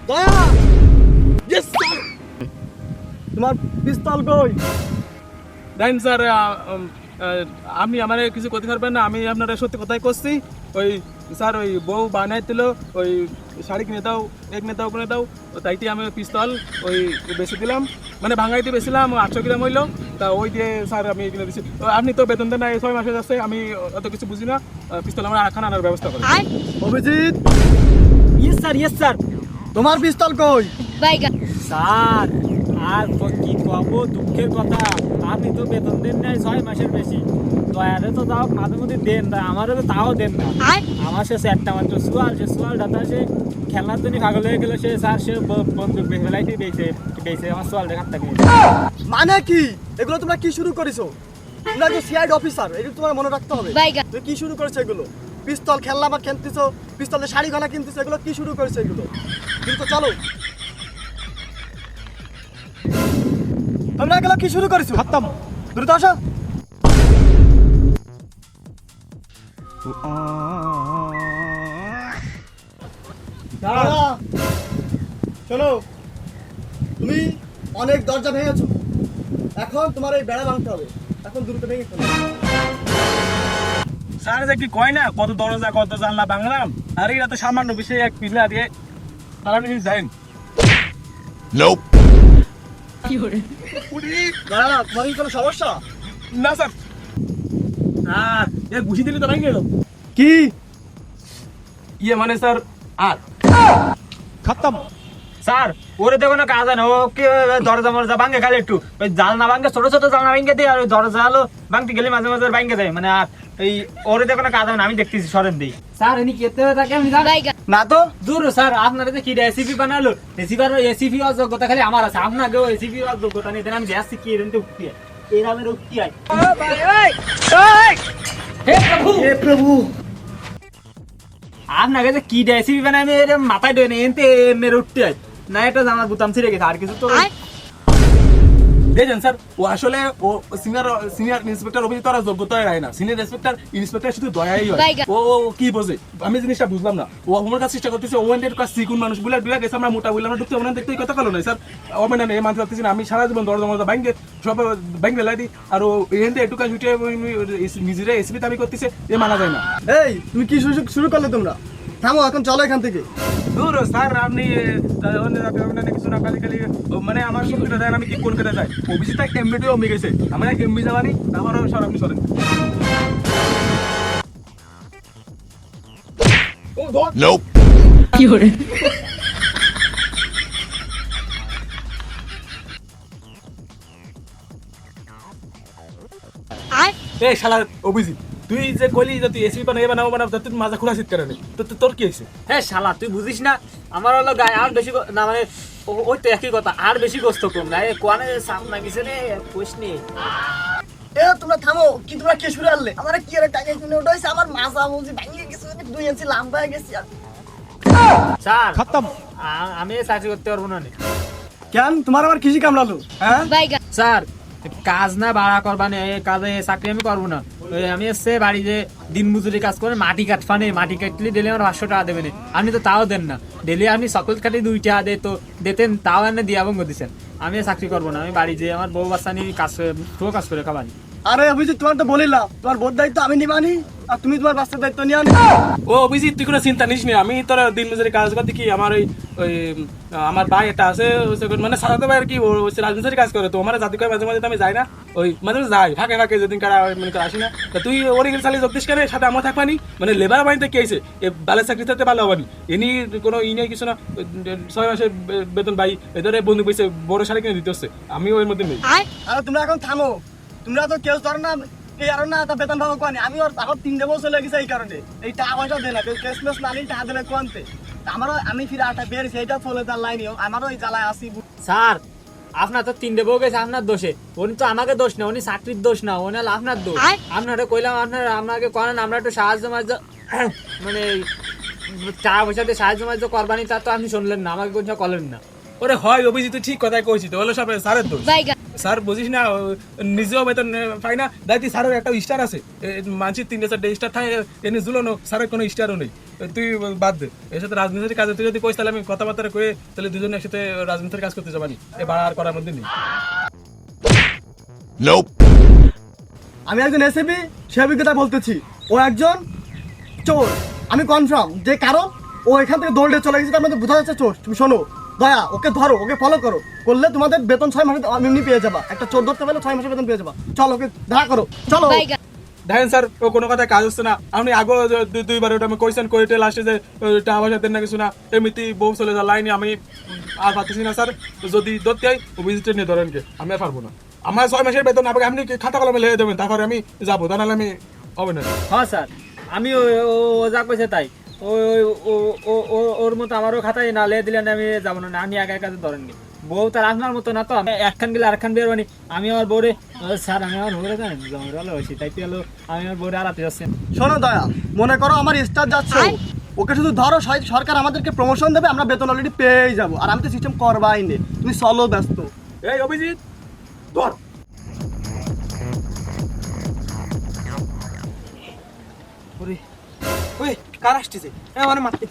দয়া yes sir তোমার পিস্তল কই দেন স্যার আপনি আমার কিছু করতে পারবেন না, আমি আপনার সত্যি কথাই করছি। ওই স্যার ওই বউ বানাইছিল ওই শাড়ি কিনে দাও, এক কিনে দাও কিনে দাও, তাইতে আমি পিস্তল ওই বেশি দিলাম, মানে ভাঙাইতে বেছিলাম 800 গ্রাম হইলো, তা ওই দিয়ে স্যার আমি কিনে দিচ্ছি। আপনি তো বেতন দেন না, এই 6 মাসে যাচ্ছে, আমি অত কিছু বুঝি না, পিস্তল আমার আখানা আনার ব্যবস্থা করি। অভিজিৎ ইয়েস স্যার তোমার পিস্তল কই স্যার আর কি কব, দুঃখের কথা, আপনি তো বেতন দেন নাই 6 মাসের বেশি, দয়ারে তো তাও মাঝে মধ্যে দেন না, আমারও তো তাও দেন না। আমার শেষে একটা মাত্র সোয়াল, সে সোয়ালটা সে খেলনার জন্য পাগল হয়ে গেল, সে স্যার সে বন্দুক বেলাইতে বেঁচে আমার সোয়ালটা খাটটা কিনে। মানে কি এগুলো তোমরা কি শুরু করেছো? তোমরা যে সিআইডি অফিসার, এগুলো তোমার মনে রাখতে হবে। তুমি কি শুরু করেছো এগুলো? পিস্তল খেলনা বা কিনতেছো, পিস্তলের শাড়ি গলা কিনতেছো, এগুলো কি শুরু করেছো এগুলো? কিন্তু চলো তোমরা এগুলো কি শুরু করেছো? খতম, দ্রুত আসো। শোনো, তুমি অনেক দরজা ভেঙেছো, এখন তোমার এই বেড়া ভাঙতে হবে, এখন দ্রুত ভেঙে ফেলো। স্যার যে কি কয় না, কত দরজা কত জানলা ভাঙলাম, আর এটা তো সামান্য বিষয়ে এক পিলা দিয়ে তারা নিয়ে যান। দাঁড়া না, তোমার কি কোনো সমস্যা? না স্যার, আর এ ঘুষি দিলে তো ভেঙে গেল। কি ইয়ে মানে স্যার আর খতম। স্যার ওরে দেখো না কাজ না, ওকে দরজা মরজা ভাঙে খালি একটু, ওই জালনা ভাঙে, ছোট ছোট জালনা ভাঙে দেয়, আর ওই দরজা হলো ভাঙতে গেলে মাঝে মাঝে ভাঙে যায়, মানে আর এই ওরে দেখো না কাজ না, আমি দেখতেছি সরেন দিই। স্যার এনি কেতে থাকে আমি না তো দূর স্যার, আপনারা যে কি রেসিপি বানালো, রেসিপি যোগ্যতা খালি আমার আছে, আপনাকেও রেসিপি যোগ্যতা নেই, আমি গ্যাস কি এরকম উঠতি এরামের উঠতি আই। হে প্রভু, আপনাকে যে কি রেসিপি বানাই আমি এর মাথায় ডেনে এনতে মেরে উঠতে আই না, এটা আমার বুতাম ছিঁড়ে গেছে, আর কিছু তো দেখেন স্যার, ও আসলে ও সিনিয়র ইন্সপেক্টর অভিজিৎ আর যোগ্যতা হয় না, সিনিয়র ইন্সপেক্টর শুধু দয়াই হয়। ও কি বোঝে আমি জিনিসটা বুঝলাম না, ও আমার কাছে চেষ্টা করতেছে, ও এন্ডের কাছে সিকুন মানুষ বুলা দুয়া গেছে, আমরা মোটা বললাম, আমরা ঢুকতে ওখানে দেখতে কথা কলো নাই স্যার, ও মানে এই মানতে পারতেছি না, আমি সারা জীবন দরজা মরজা ব্যাংকে সব ব্যাংকে লাই দিই, আর ও এন্ডে একটু কাজ উঠে নিজেরা এসিপি দাবি করতেছে, এ মানা যায় না। এই তুমি কি শুরু করলে? তোমরা থামো, এখন চলো এখান থেকে। দূর স্যার, আপনি কিছু না, খালি খালি মানে আমার শক্তিটা দেন, আমি কি কোন কেটে যাই, অভিজিৎ একটা এমবিটিও কমে গেছে, আমার এক এমবি যাওয়ানি, আমারও সর আপনি সরেন। এই শালা অভিজিৎ, তুই যে কইলি যে তুই এসপি বানাই বানাবো তুই মাজা খোলা শীত করে তোর কি হয়েছে? হ্যাঁ শালা তুই বুঝিস না, আমার হলো গায়ে আর বেশি না, মানে ওই তো একই কথা, আর বেশি গোস্ত কম না, কোয়ানে সাপ না গেছে রে কইস নি। এ তোমরা থামো, কি তোমরা কি শুরু করলে? আমার কি এর টাকা কিনে উঠাইছে, আমার মাথা মুজি ভাঙিয়ে গেছে, 2 ইঞ্চি লম্বা হয়ে গেছে। স্যার খতম। আমি চাকরি করতে পারবো না। কেন তোমার আমার কিসি কামড়ালো? হ্যাঁ স্যার কাজ না বাড়া করবা না, এই কাজে চাকরি আমি করবো না, ওই আমি এসে বাড়িতে দিন মজুরি কাজ করে মাটি কাটফানে, মাটি কাটলে ডেলি আমার 500 টাকা দেবেন, আপনি তো তাও দেন না, ডেলি আপনি সকল কাটি 2 টাকা দে তো দিতেন, তাও এনে দিয়া ভঙ্গ দিচ্ছেন, আমি চাকরি করবো না, আমি বাড়ি যেয়ে আমার বউ বাচ্চা নিয়ে কাজ করে খাবানি। আরে অভিজিৎ, তোমার তো বলিলাম তোমার বোধ দায়িত্ব আমি নিবানি, আর তুমি তোমার বাচ্চার দায়িত্ব নিয়ে আনি। ও অভিজিৎ, তুই কোনো চিন্তা নিস না, আমি তোর দিন মজুরি কাজ করতে কি, আমার ওই আমার ভাই একটা আছে, মানে সারাতে ভাই আর কি, ও রাজমিস্ত্রি কাজ করে, তো আমার জাতি করে মাঝে মাঝে আমি যাই না, ওই মাঝে মাঝে যাই ফাঁকে ফাঁকে, যেদিন কারা মানে আসি না, তা তুই ওরে গেলে চালিয়ে যোগদিস কেন, সাথে আমার থাকবানি, মানে লেবার বাড়িতে কি আছে, এ বালের চাকরি থাকতে ভালো হবানি, এনি কোনো নেই কিছু না, 6 মাসের বেতন ভাই এদের বন্ধু পয়সা বড় শাড়ি কিনে দিতে হচ্ছে, আমি ওর মধ্যে নেই। আরে তোমরা এখন থামো, তোমরা তো কেউ ধর না এই আর না তা বেতন পাবো কোয়ানি, আমি ওর এখন 3 বছর চলে গেছে, এই কারণে এই টাকা পয়সা দেয় না, কেউ ক্যাশলেস না নিলে টাকা দিলে কোয়ানতে, আমারও আমি ফিরে আটা বের সেইটা চলে তার লাইনেও আমারও এই জ্বালায় আসি। স্যার আপনার তো 3 বউ গেছে আপনার দোষে, উনি তো আমাকে দোষ না, উনি চাকরির দোষ না, উনি আপনার দোষ, আপনারা কইলাম আপনাকে করেন, আমরা একটু সাহায্য মানে টাকা পয়সা দিয়ে সাহায্য করবানি, তা তো আপনি শুনলেন না, আমাকে কোনো করলেন না। ওরে হয় অভিজিৎ, তুই ঠিক কথাই কইছিস, তো হলো সব স্যারের দোষ। স্যার বুঝিস না নিজেও বেতন পাই না দায়িত্ব স্যারের একটা স্টার আছে মানুষের 3-4টা স্টার থাকে এনে ঝুলানো স্যারের কোনো স্টারও নেই তুই বাদ দে এর সাথে রাজনীতির কাজে তুই যদি কইস তাহলে আমি কথাবার্তা কয়ে তাহলে দুজনে একসাথে রাজনীতির কাজ করতে যাবানি এবার আর করার মধ্যে নেই। আমি একজন এসএবি সে অভিজ্ঞতা বলতেছি ও একজন চোর আমি কনফার্ম যে কারণ ও এখান থেকে দৌড়ে চলে গেছে তার মধ্যে বোঝা যাচ্ছে চোর। তুমি শোনো দয়া ওকে ধরো ওকে ফলো করো করলে তোমাদের বেতন 6 মাসে এমনি পেয়ে যাবা একটা চোর ধরতে পারলে 6 মাসের বেতন পেয়ে যাবা চলো ওকে দেখা করো চলো। দেখেন স্যার ও কোনো কথায় কাজ হচ্ছে না আপনি আগে দুইবার ওটা আমি কোয়েশ্চেন করে লাস্টে যে টাকা পয়সা দেন না কিছু না এমনিতে বউ চলে যা লাইনে আমি আর পারতেছি না স্যার যদি ধরতে হয় ও ভিজিটে নিয়ে ধরেন কে আমি আর পারবো না আমার 6 মাসের বেতন আপনাকে আপনি খাতা কলমে লিখে দেবেন তারপরে আমি যাবো তা নাহলে আমি হবে না। হ্যাঁ স্যার আমি ও যা কইছে তাই ওর মতো আমারও খাতায় না লে দিলেন আমি যাবো না আমি একা একা ধরেননি বউ তার আপনার মতো না তো আমি একখান গেলে আরেকখান বের বানি আমি আমার বউরে স্যার আমি আমার বউরে জানেন জমরালো হয়েছি তাই পেলো আমি আমার বউরে আড়াতে যাচ্ছেন। শোনো দয়া মনে করো আমার স্টার যাচ্ছে ওকে শুধু ধরো সরকার আমাদেরকে প্রমোশন দেবে আমরা বেতন অলরেডি পেয়েই যাবো আর আমি তো সিস্টেম করবাই নে তুমি চলো ব্যস্ত। এই অভিজিৎ ধর ওই কার আসতেছে আমার মারতে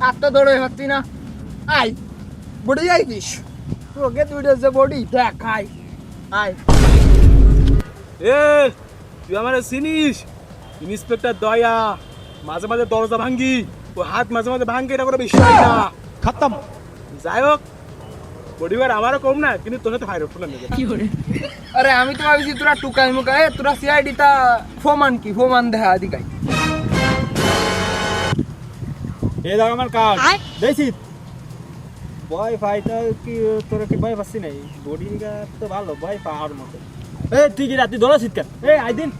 আটটা দৌড়ে হচ্ছি না আই বডি আইকিস তোকে দুইটা যে বডি দেখ আই আই এ তুই আমার চিনিস ইন্সপেক্টর দয়া মাঝে মাঝে দরজা ভাঙ্গি ও হাত মাঝে মাঝে ভাঙ্গে এটা কোনো বিষয় না খতম। যাই হোক বডিগার্ড আমারও কম না কিন্তু তোর সাথে ফাইর উঠলো না আরে আমি তো ভাবছি তোরা টুকাই মুকাই তোরা সিআইডি তা ফোমান কি ফোমান দেখা দিকাই এই দাও আমার কার্ড দেখছি বয় ফাইটা কি তোর কি বয় পাচ্ছি নাই বডি গার্ড তো ভালো বয় পাওয়ার মতো এ তুই কি রাতে দৌড়া শীতকাল এ আইদিন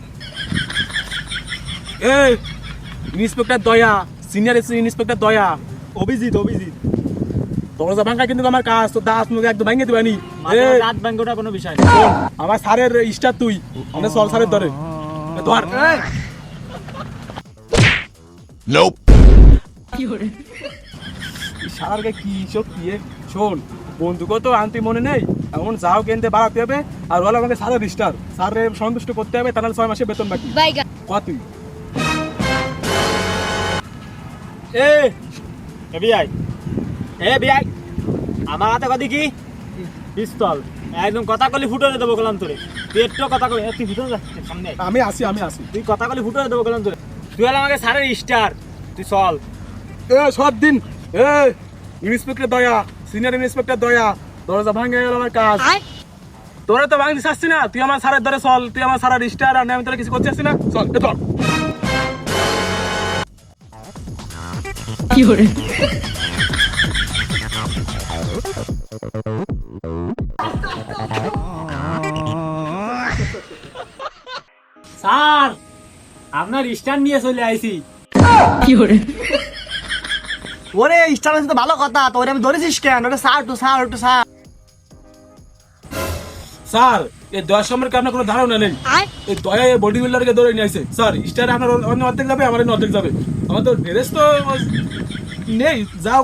এ ইন্সপেক্টর দয়া সিনিয়র ইন্সপেক্টর দয়া অভিজিৎ দরজা ভাঙ্গা কিন্তু আমার কাজ তো দাস মুখে একদম ভাঙে দিবানি রাত ব্যাংকটা কোনো বিষয় না আমার স্যারের স্টার তুই মানে সল স্যারের ধরে ধর সারারকে কি শক্তি শোন বন্ধুকে তো আনতে মনে নেই এমন যাও কেনতে বাড়াতে হবে আর বলে আমাকে স্যারের স্টার স্যারের সন্তুষ্ট করতে হবে তাহলে 6 মাসে বেতন বাকি কত তুই এ বিআই আমার হাতে কথা কি পিস্তল একদম কথা কলি ফুটে দেবো গেলাম তোরে পেটটা কথা কলি তুই ভিতরে যা সামনে আমি আসি তুই কথা কলি ফুটে দেবো গেলাম তোরে তুই হলে আমাকে স্যারের স্টার তুই চল সব দিন ইন্সপেক্টর দয়া সিনিয়র ইন্সপেক্টর দয়া দরজা ভাঙে গেল আমার কাজ তোরা তো ভাঙতে চাচ্ছি না তুই আমার স্যারের ধরে চল তুই আমার স্যারের স্টার আর আমি তোরা কিছু করতে চাচ্ছি না চল ধর কি হরে স্যার আপনার স্টার নিয়ে চলে আইছি কি হরে ওরে স্টার আছে তো ভালো কথা তো ওরে আমি ধরেছিস কেন ওটা স্যার একটু স্যার স্যার এই দয়া সম্পর্কে আপনার কোনো ধারণা নেই এই দয়া বডি বিল্ডারকে ধরে নিয়ে আসে স্যার স্টার আপনার অন্য অর্ধেক যাবে আমার অর্ধেক যাবে আমার তো ভেরেস তো নেই যাও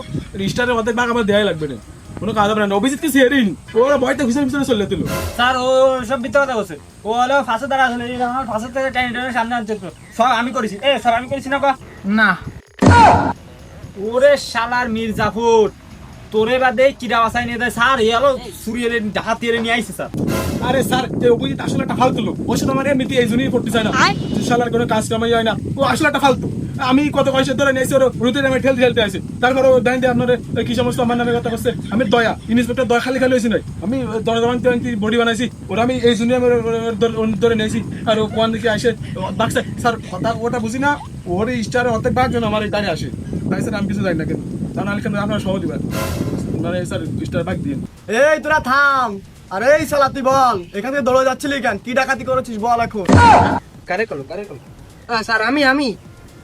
স্টারের অর্ধেক ভাগ আমার দেওয়াই লাগবে না কোনো কাজ হবে না অভিজিৎ কি সিয়ারিং ওরা ভয়তে ঘুষে চলে দিল স্যার ও সব মিথ্যা কথা বলছে ও হলো ফাঁসে দ্বারা আসলে আমার ফাঁসের থেকে টেনে সামনে আনছে সব আমি করেছি স্যার আমি করেছি না না ওরে শালার মির্জাফর তোরে বাদে কিরা বাসাই নিয়ে দেয় স্যার এলো সুরিয়ে হাতিয়ে নিয়ে আইছে স্যার আরে স্যার এই অভিজিৎ আসলে একটা ফালতু লোক ওর সাথে আমার এমনিতে এই জন্যই করতে চায় না শালার কোনো কাজ কামাই হয় না ও আসলে একটা ফালতু আমি কত পয়সা ধরে নিয়েছি ওর রুতে নামে ঠেলতে আসি তারপর ও দেন দিয়ে আপনার কি সমস্ত আমার নামে কথা করছে আমি দয়া ইন্সপেক্টর দয়া খালি হয়েছি নয় আমি দরজা ভাঙতে বডি বানাইছি ওরা আমি এই জন্যই আমি ধরে নিয়েছি আর ও কোয়ান দিকে আসে ডাকছে স্যার কথা ওটা বুঝি না ওর স্টারের অর্ধেক ভাগ যেন আমার এখানে আসে তাই স্যার আমি কিছু জানি না কিন্তু তা নাহলে কিন্তু আপনারা সহ দিবেন মানে স্যার স্টার ভাগ দিন এই তোরা থাম আরে এই শালা তুই বল এখান থেকে দৌড়ে যাচ্ছিলি কেন কি ডাকাতি করেছিস বল এখন কারে কলো স্যার আমি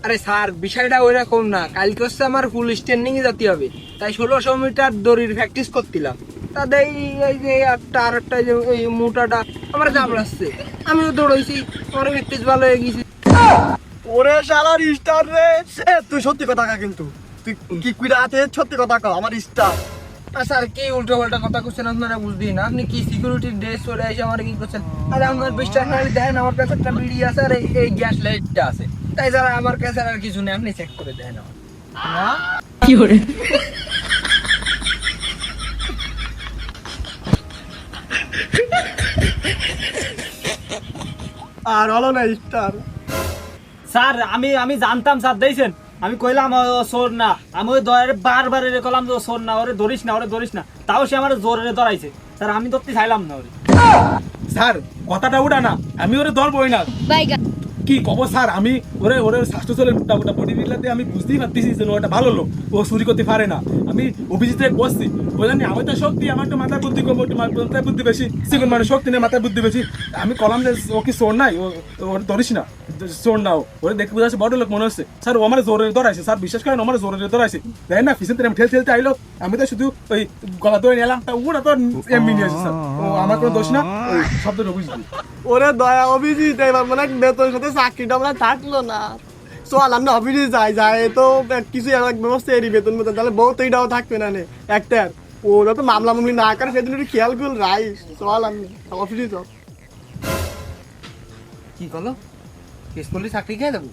আরে স্যার বিষয়টা ওইরকম না কালকে হচ্ছে আমার ফুল স্ট্যান্ডিং এ যেতে হবে তাই 1600 মিটার দড়ির প্র্যাকটিস করছিলাম তাদের এই যে আরেকটা যে এই মোটাটা আমার জাম লাগছে আমিও দৌড়াইছি আমার প্র্যাকটিস ভালো হয়ে গেছে ওরে শালার স্টার রে, এ তুই সত্যি কথা কা, কিন্তু তুই কি কুইরা আছে সত্যি কথা কও, আমার স্টার। স্যার কি উল্টো পাল্টা কথা করছেন আপনারা বুঝদি না? আপনি কি সিকিউরিটি ড্রেস পরে এসে আমার কি করছেন? আরে আমার বিশ্বাস না হলে দেখেন আমার কাছে একটা বিড়ি আছে আর এই গ্যাস লাইটটা আছে, তাই স্যার আমার কাছে আর কিছু নেই, আপনি চেক করে দেখেন আমার। আর হলো না স্টার। স্যার আমি জানতাম স্যার, দেখছেন আমি কইলাম ও চোর না, আমি ওই দয়ারে বারবার এরে কইলাম যে ও চোর না, ওরে ধরিস না, ওরে ধরিস না, তাও সে আমার জোরে ধরাইছে। স্যার আমি ধরতে চাইলাম না ওরে। স্যার কথাটা উড়া না, আমি ওরে ধরবই না। কি কব স্যার, আমি ওরে ওরে স্বাস্থ্য চলে মোটামুটি বডি বিল্ডারতে আমি বুঝতেই পারতেছি যে ওটা ভালো লোক, ও চুরি করতে পারে না। আমি অভিজিতে বসছি, বুঝলেন, আমি তো শক্তি, আমার তো মাথায় বুদ্ধি কম, মাথায় বুদ্ধি বেশি, সেগুন মানে শক্তি নেই, মাথায় বুদ্ধি বেশি। আমি কলাম যে ও কি চোর নাই, ওর ধরিস না, চোর না, ওরে দেখতে বুঝাচ্ছে বড় লোক মনে হচ্ছে। স্যার ও আমার জোরে ধরাইছে, স্যার বিশ্বাস করেন আমার জোরে ধরাইছে, দেখেন না পিছন থেকে ঠেল ঠেলতে আইলো, আমি তো শুধু ওই গলা ধরে নিলাম, তা ওরা তো এমনি নিয়ে আসছে। স্যার ও আমার কোনো দোষ না, ওই শব্দটা বুঝলি। ওরে দয়া অভিজিৎ, এবার মানে বেতন সাথে চাকরিটা আমরা থাকলো না, চল আমরা অভিজিৎ যাই তো কিছু এক ব্যবস্থা এরই বেতন মতন, তাহলে বহুত এইটাও থাকবে না নে একটার। ওরা তো মামলা মামলি না করে সেদিন একটু খেয়াল করল রাইস, চল আমি অফিসে চল। কি করলো? কেস করলে চাকরি খেয়ে যাবো?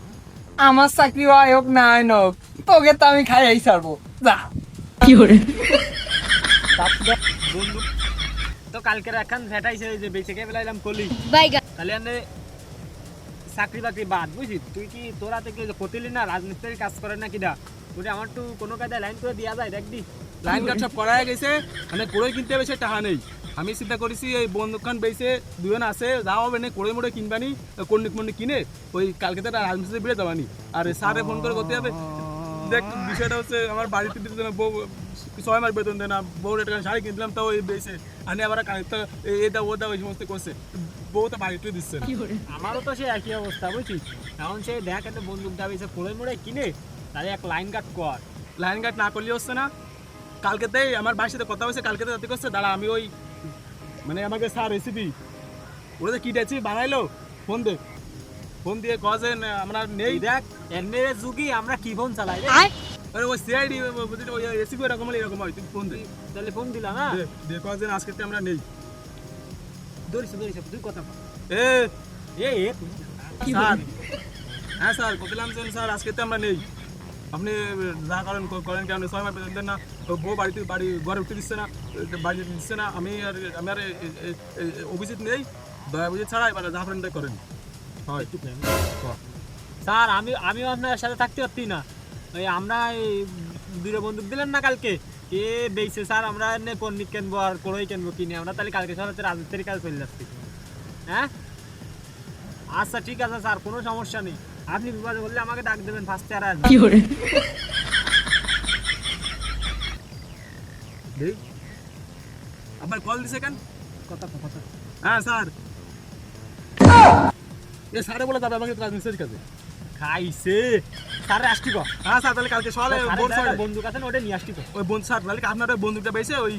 আমার চাকরি হয় হোক না হয় হোক, তোকে তো আমি খাইয়াই ছাড়বো, যা। বন্ধু তো কালকে এখন ভেটাইছে যে বেঁচে কে বেলাইলাম কলি, তাহলে এনে চাকরি বাকরি বাদ, বুঝলি? তুই কি তোরা থেকে কতিলি না রাজমিস্ত্রির কাজ করে না কিনা, তুই আমার তো কোনো কাজে লাইন করে দেওয়া যায় দেখবি। লাইন কাট সব করা গেছে, মানে কোড়ই কিনতে বেশি টাকা নেই। আমি চিন্তা করেছি এই বন্দুকখান বেঁচে দুজন আছে, যাও হবে না কোড়ই মোড়ে কিনবানি, কন্ডিক মন্ডিক কিনে ওই কালকে তো রাজমিস্ত্রি বেড়ে যাবানি। আর স্যারে ফোন করে করতে হবে। দেখ বিষয়টা হচ্ছে আমার বাড়িতে দিতে না, বউ 6 মাস বেতন দেয় না, বউর একটা শাড়ি কিনলাম তাও ওই বেঁচে আনি, আবার কানেক্টটা এটা ওটা ওই সমস্ত করছে, বউ তো বাড়িতে দিচ্ছে না। আমারও তো সে একই অবস্থা, বুঝছিস? এখন সে দেখ একটা বন্দুক দাবিছে কোড়ই মোড়ে কিনে, তাহলে এক লাইন কাট কর। লাইন কাট না করলে হচ্ছে না, কালকেতেই আমার বাড়ির সাথে কথা হয়েছে, কালকেতে যাতে করছে দাঁড়া আমি ওই মানে আমাকে স্যার রেসিপি ওরা তো কিটেছি বানাইলো, ফোন দিয়ে কজেন আমরা নেই। দেখ এমনি যুগি আমরা কি ফোন চালাই রে? আরে ওই সিআইডি ওই রেসিপি এরকম হয়, তুই ফোন দে, তাহলে ফোন দিলাম না, দে কজেন আজকে আমরা নেই। ধরিস তুই কথা বল। এ এ স্যার, হ্যাঁ স্যার বললাম যে স্যার আজকে তো আমরা নেই, আপনি যা করেন করেন কি, আপনি 6 মাস বেতন দেন না, বউ বাড়ি ঘরে উঠতে দিচ্ছে না, বাড়ি দিচ্ছে না, আমি আর অভিজিৎ নেই, দয়া অভিজিৎ ছাড়া এবার যা করেন তাই করেন। হয় স্যার আমিও আপনার সাথে থাকতে পারতি না, ওই আমরা এই দুটো বন্দুক দিলেন না কালকে, এ বেইছে স্যার, আমরা এনে পণ্ডিত কিনবো আর কোড়ই কিনবো কিনে, আমরা তাহলে কালকে সকালে রাজমিস্ত্রির কাজ চলে যাচ্ছি। হ্যাঁ আচ্ছা ঠিক আছে স্যার, কোনো সমস্যা নেই, আপনি বিপদে বললে আমাকে ডাক দেবেন, ফার্স্টে আর আসবেন। আবার কল দিছে কেন? কথা হ্যাঁ স্যার, এ স্যারে বলে যাবে আমাকে রাজমিস্ত্রির কাছে। খাইছে স্যার, আসছি গো। হ্যাঁ স্যার, তাহলে কালকে সকালে বন্দুক আছে না, ওটা নিয়ে আসছি তো। ওই বন্ধু স্যার, তাহলে আপনার ওই বন্দুকটা বেশে ওই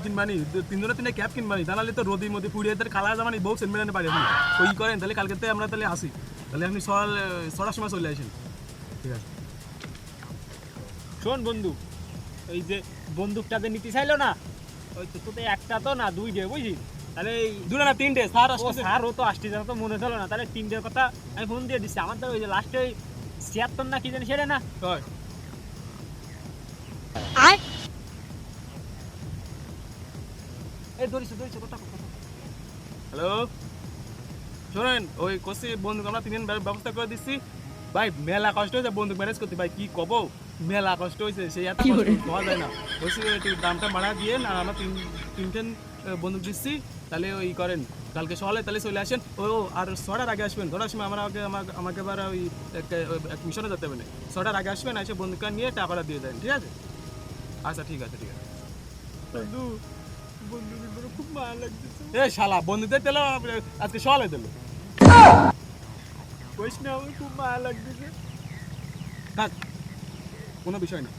কিনবানি, 3 জনের 3 ক্যাপ কিনবানি, তাহলে তো রোদি মধ্যে পুড়িয়ে তার খালা যাবানি, বউ সেনমেলানে পারি ওই করেন, তাহলে কালকে আমরা তাহলে আসি, তাহলে আপনি সকাল 6টার সময় চলে আসেন। ঠিক আছে। শোন বন্ধু, এই যে বন্দুকটাতে নিতে চাইলো না, ওই তো তোতে একটা তো না 2টে, বুঝলি? তাহলে এই 2 না 3টে স্যার ও আসছে। স্যার ও তো আসতে যাওয়া তো মনে ছিল না, তাহলে 3টের কথা আমি ফোন দিয়ে দিচ্ছি। আমার তো ওই যে লাস্টে ওই 76 না কি জানি সেটা না, হয় এই ধরিস কথা। হ্যালো, শোনেন ওই কোসি বন্দুক আমরা 3 জন ব্যবস্থা করে দিচ্ছি ভাই, মেলা কষ্ট হয়েছে বন্দুক ম্যানেজ করতে ভাই, কি কব, মেলা কষ্ট হয়েছে, সেই এত কষ্ট পাওয়া যায় না, বলছি একটু দামটা বাড়া দিয়ে না, আমরা 3 বন্দুক দিচ্ছি, তাহলে ওই করেন কালকে সকালে তাহলে চলে আসেন। ও আর 6টার আগে আসবেন, ধরার সময় আমাকে এবার ওই এক মিশনে যেতে হবে না, 6টার আগে আসবেন, এসে বন্দুকটা নিয়ে টাকাটা দিয়ে দেন, ঠিক আছে? আচ্ছা ঠিক আছে। বন্ধু খুব মায়া লাগতেছে, এ শালা বন্দুকদের দিল আজকে সকালে দিল, কইস না, আমার খুব মায়া লাগতেছে। থাক কোনো বিষয় না।